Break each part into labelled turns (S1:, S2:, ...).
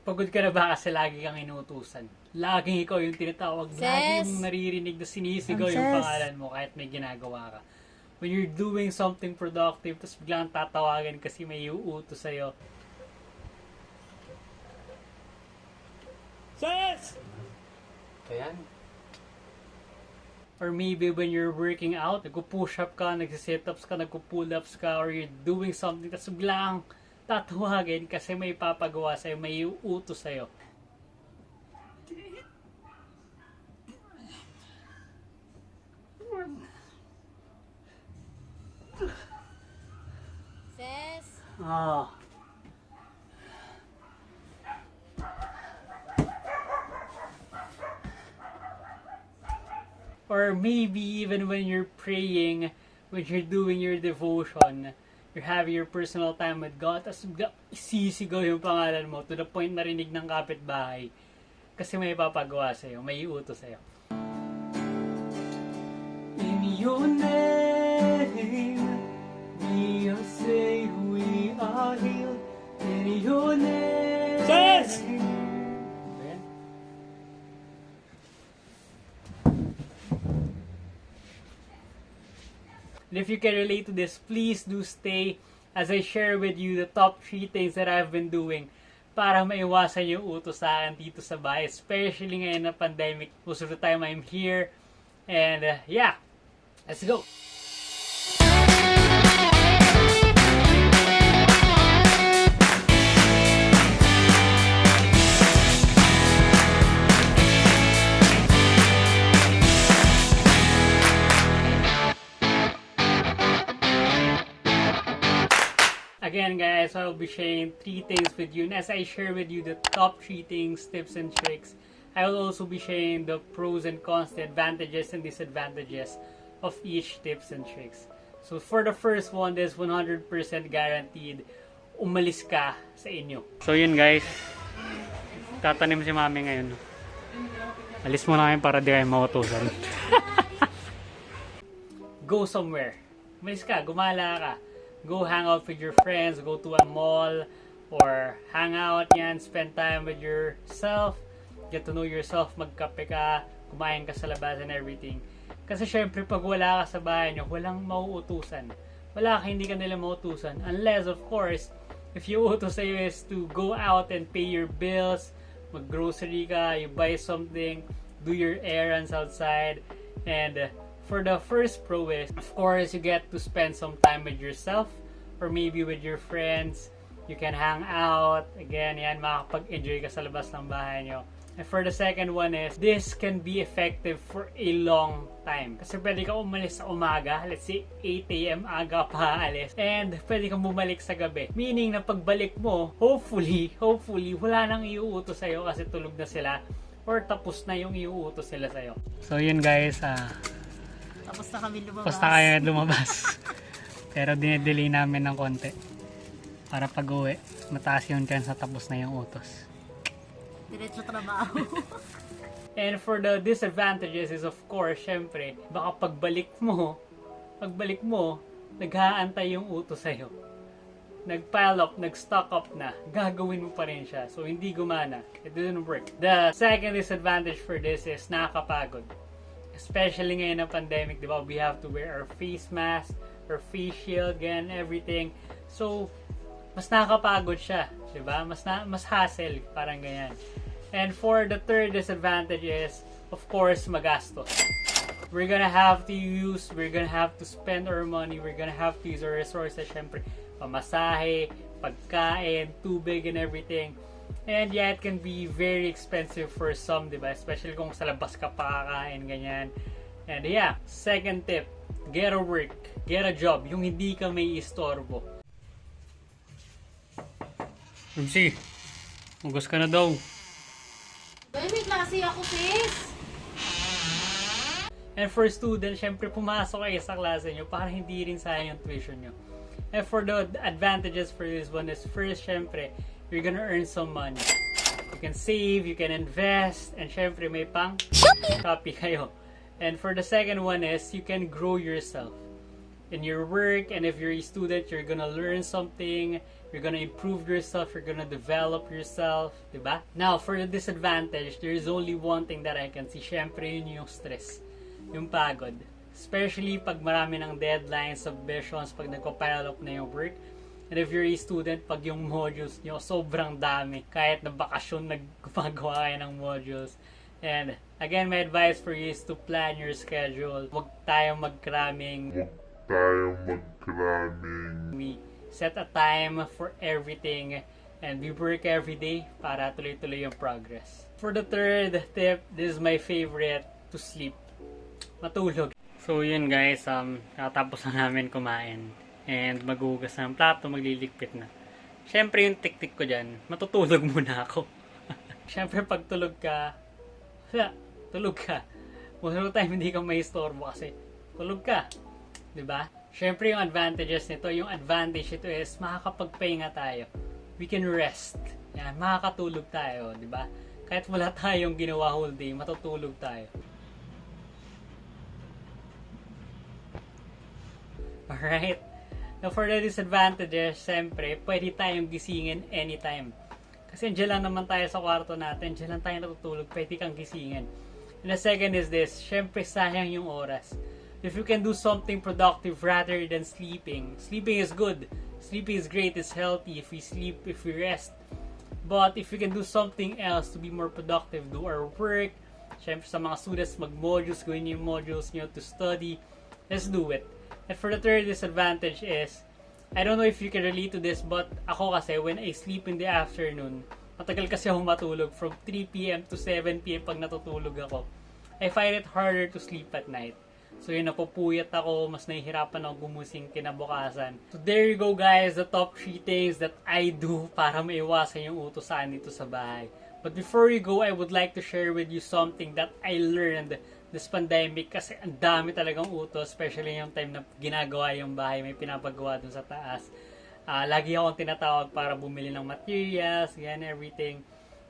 S1: Pagod ka na ba kasi lagi kang inuutusan? Laging ikaw yung tinatawag, lagi mong naririnig na sinisigaw yung pangalan mo kahit may ginagawa ka. When you're doing something productive, tapos biglang tatawagan kasi may iuutos sa'yo. Ses! Ayan. Or maybe when you're working out, nagpo-push up ka, nagsi-sit-ups ka, nagpo-pull ups ka, or you're doing something, tapos biglang tatawagin kasi may papagawa sa'yo, may iuutos sa'yo.
S2: Ses?
S1: Ah. Or maybe even when you're praying, when you're doing your devotion, you're having your personal time with God, tapos isisigaw yung pangalan mo to the point na rinig ng kapitbahay kasi may papagawa sa'yo, may iutos sa'yo. In your name, we are saved, we are healed. In your name. Yes! And if you can relate to this, please do stay as I share with you the top 3 things that I've been doing para maiwasan yung utos sa akin dito sa bahay. Especially ngayon na pandemic. Most of the time I'm here. And yeah, let's go! Again guys, I will be sharing 3 things with you, and as I share with you the top 3 things, tips and tricks, I will also be sharing the pros and cons, the advantages and disadvantages of each tips and tricks. So for the first one, this 100% guaranteed, umalis ka sa inyo. So yun guys, tatanim si mami ngayon. Alis muna kayo para di kayo mautusan. Go somewhere. Umalis ka, gumala ka. Go hang out with your friends, go to a mall, or hang out yan, spend time with yourself, get to know yourself, magkape ka, kumain ka sa labas and everything. Kasi syempre, pag wala ka sa bahay nyo, walang mauutusan. Wala ka, hindi ka nila mautusan. Unless, of course, if yung utos sa'yo is to go out and pay your bills, mag-grocery ka, you buy something, do your errands outside, and for the first pro is, of course, you get to spend some time with yourself or maybe with your friends. You can hang out. Again, yan, makakapag-enjoy ka sa labas ng bahay nyo. And for the second one is, this can be effective for a long time. Kasi pwede ka umalis sa umaga, let's say 8 a.m. aga pa alis. And pwede kang bumalik sa gabi. Meaning na pagbalik mo, hopefully, wala nang iuutos sa'yo kasi tulog na sila or tapos na yung iuutos sila sa'yo. So yun guys,
S2: Tapos na kami lumabas.
S1: tapos na kayo lumabas. Pero dinedelay namin ng konti. Para pag uwi, mataas yung chance na tapos na yung utos.
S2: Diretso trabaho.
S1: And for the disadvantages is of course, syempre, baka pagbalik mo, naghaantay yung utos sa'yo. Nag-pile up, nag-stock up na, gagawin mo pa rin siya. So, hindi gumana. It didn't work. The second disadvantage for this is nakakapagod. Especially ngayon ng pandemic, di ba? We have to wear our face mask, our face shield, and everything. So, mas nakakapagod siya, di ba? Mas hassle, parang ganyan. And for the third disadvantage is, of course, magastos. We're gonna have to spend our money, we're gonna have to use our resources, syempre, pamasahe, pagkain, tubig, and everything. And yeah, it can be very expensive for some, diba? Especially kung sa labas ka pa kakain, ganyan. And yeah, second tip, get a work, get a job, yung hindi ka may istorbo. Rumsi, magos ka na daw.
S2: Bay, may klase ako, sis.
S1: And for students, syempre pumasok kayo sa klase nyo para hindi rin sayang yung tuition nyo. And for the advantages for this one is, first, syempre, you're gonna earn some money. You can save, you can invest, and syempre may pang Shopee kayo. And for the second one is, you can grow yourself. in your work, and if you're a student, you're gonna learn something, you're gonna improve yourself, you're gonna develop yourself, diba? Now, for the disadvantage, there is only one thing that I can see. Syempre, yun yung stress, yung pagod. Especially pag marami ng deadlines, submissions, pag nagpa-pile up na yung work. And if you're a student, pag yung modules nyo, sobrang dami. Kahit na bakasyon, nagpagawa kayo ng modules. And again, my advice for you is to plan your schedule. Huwag tayong mag-cramming. We set a time for everything and we work every day para tuloy-tuloy yung progress. For the third tip, this is my favorite, to sleep. Matulog. So yun guys, katapos na namin kumain and maghugas ng plato, magliligpit na. Syempre yung tiktik ko dyan, matutulog muna ako. Syempre pag tulog ka, tulog ka. Most of the time hindi ka may istorbo kasi tulog ka. Diba? Syempre yung advantages nito, yung advantage ito is makakapagpahinga tayo. We can rest. Yan, makakatulog tayo, diba? Kahit wala tayong ginawa whole day, matutulog tayo. Alright? Now for the disadvantages, syempre, pwede tayong gisingin anytime. Kasi dyan lang naman tayo sa kwarto natin, dyan lang tayo natutulog, pwede kang gisingin. And the second is this, syempre sayang yung oras. If you can do something productive rather than sleeping. Sleeping is good. Sleeping is great. It's healthy if we sleep, if we rest. But if we can do something else to be more productive, do our work. Siyempre sa mga students, mag-modules, gawin yung modules nyo to study. Let's do it. And for the third disadvantage is, I don't know if you can relate to this, but ako kasi, when I sleep in the afternoon, matagal kasi ako matulog from 3 p.m. to 7 p.m. pag natutulog ako. I find it harder to sleep at night. So yun, napupuyat ako, mas nahihirapan ako gumusing kinabukasan. So there you go guys, the top 3 things that I do para maiwasan yung utusan dito sa bahay. But before you go, I would like to share with you something that I learned this pandemic kasi ang dami talagang utos, especially yung time na ginagawa yung bahay, may pinapagawa dun sa taas. Lagi akong tinatawag para bumili ng materials, ganyan, everything.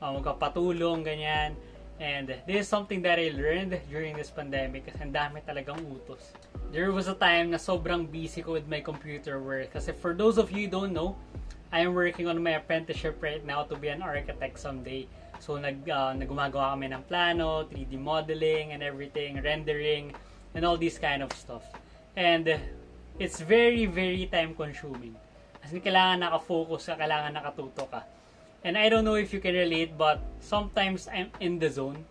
S1: Magpapatulong, ganyan. And this is something that I learned during this pandemic kasi ang dami talagang utos. There was a time na sobrang busy ko with my computer work. Kasi for those of you who don't know, I am working on my apprenticeship right now to be an architect someday. So nagumagawa kami ng plano, 3D modeling and everything, rendering, and all these kind of stuff. And it's very, very time consuming. Kasi kailangan nakafocus ka, kailangan nakatuto ka. And I don't know if you can relate, but sometimes I'm in the zone.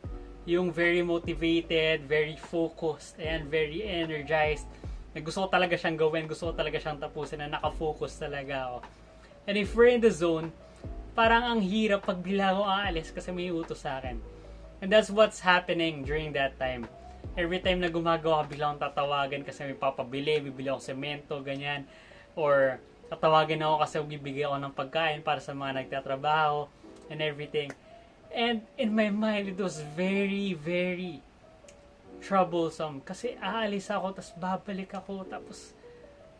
S1: Yung very motivated, very focused, and very energized. Gusto ko talaga siyang gawin, gusto ko talaga siyang tapusin, na nakafocus talaga ako. And if we're in the zone, parang ang hirap pag bigla ko aalis kasi may utos sa akin. And that's what's happening during that time. Every time na gumagawa, bigla akong tatawagan kasi may papabili, bibili ako semento, ganyan. Or tatawagin ako kasi bibigay ako ng pagkain para sa mga nagtatrabaho and everything. And in my mind, it was very, very troublesome. Kasi aalis ako, tapos babalik ako, tapos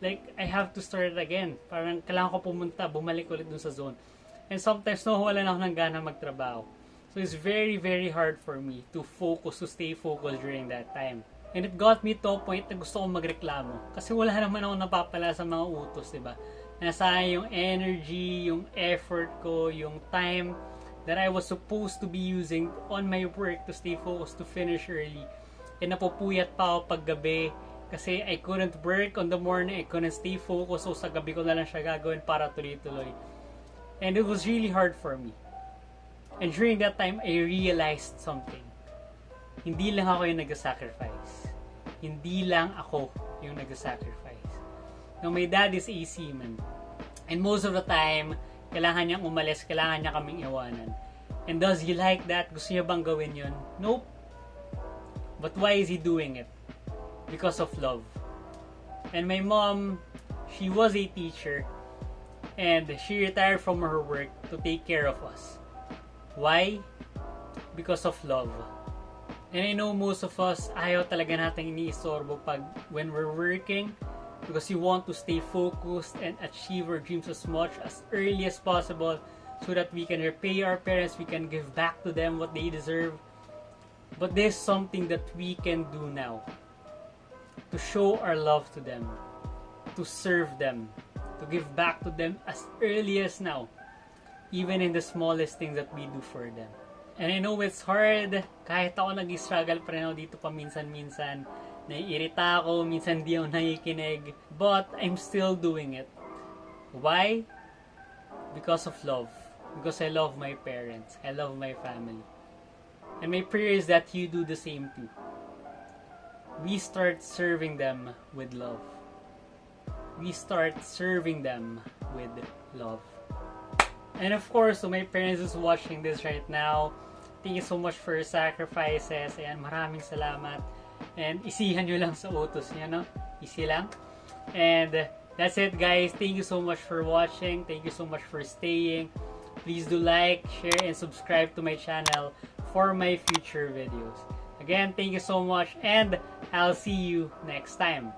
S1: like, I have to start again. Parang kailangan ko pumunta, bumalik ulit dun sa zone. And sometimes, nawawalan ako ng gana magtrabaho. So it's very, very hard for me to focus, to stay focused during that time. And it got me to a point na gusto kong magreklamo. Kasi wala naman ako napapala sa mga utos, diba? Nasayang yung energy, yung effort ko, yung time that I was supposed to be using on my work to stay focused, to finish early. And napupuyat pa ako paggabi kasi I couldn't work on the morning, I couldn't stay focused, so sa gabi ko na lang siya gagawin para tuloy-tuloy. And it was really hard for me. And during that time, I realized something. Hindi lang ako yung nag-sacrifice. Hindi lang ako yung nag-sacrifice. Now, my dad is a seaman. And most of the time, kailangan niyang umalis, kailangan niya kaming iwanan. And does he like that? Gusto niya bang gawin yun? Nope. But why is he doing it? Because of love. And my mom, she was a teacher. And she retired from her work to take care of us. Why? Because of love. And I know most of us, ayaw talaga natin iniistorbo pag when we're working because you want to stay focused and achieve our dreams as much as early as possible so that we can repay our parents, we can give back to them what they deserve. But there's something that we can do now to show our love to them. to serve them, to give back to them as early as now, even in the smallest things that we do for them. And I know it's hard, kahit ako nag-struggle pa rin ako dito paminsan-minsan, naiirita ako, minsan di ako nakikinig, but I'm still doing it. Why? Because of love. Because I love my parents, I love my family. And my prayer is that you do the same too. We start serving them with love. We start serving them with love. And of course, to my parents who's watching this right now, thank you so much for your sacrifices. Ayan, maraming salamat. And isihan nyo lang sa utos niya, no? Easy lang. And that's it, guys. Thank you so much for watching. Thank you so much for staying. Please do like, share, and subscribe to my channel for my future videos. Again, thank you so much, and I'll see you next time.